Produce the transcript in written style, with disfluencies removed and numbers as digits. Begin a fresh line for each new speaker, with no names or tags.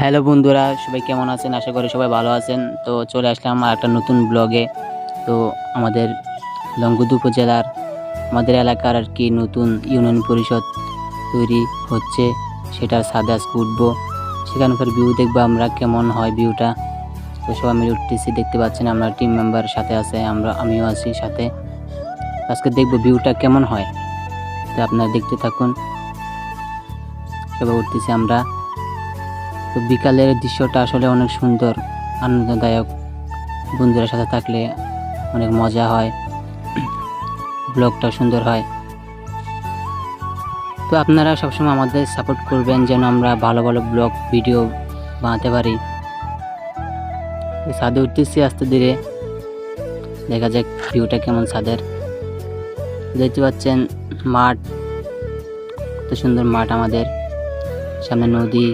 Hello বন্ধুরা, সবাই কেমন আছেন? আশা করি সবাই ভালো আছেন। তো চলে আসলাম একটা নতুন ব্লগে। তো আমাদের লংগদু উপজেলার আমাদের এলাকার আর কি নতুন ইউনিয়ন পরিষদ তৈরি হচ্ছে, সেটার ছাদে আজকে উঠবো। সেখানকার ভিউ দেখবো আমরা কেমন হয় ভিউটা। তো সবাই মিলে উঠতেছি, দেখতে পাচ্ছেন আমরা টিম মেম্বার সাথে আছে, আমিও আছি সাথে। আজকে দেখবো ভিউটা কেমন হয়, তো আপনারা দেখতে থাকুন। সবাই উঠতেছি আমরা। তো বিকালের দৃশ্যটা আসলে অনেক সুন্দর, আনন্দদায়ক। বন্ধুদের সাথে থাকলে অনেক মজা হয়, ব্লগটা সুন্দর হয়। তো আপনারা সবসময় আমাদের সাপোর্ট করবেন যেন আমরা ভালো ভালো ব্লগ ভিডিও বানাতে পারি। ছাদে উঠতেছি আস্তে ধীরে, দেখা যাক ভিউটা কেমন ছাদের। দেখতে পাচ্ছেন মাঠ, কত সুন্দর মাঠ, আমাদের সামনে নদী।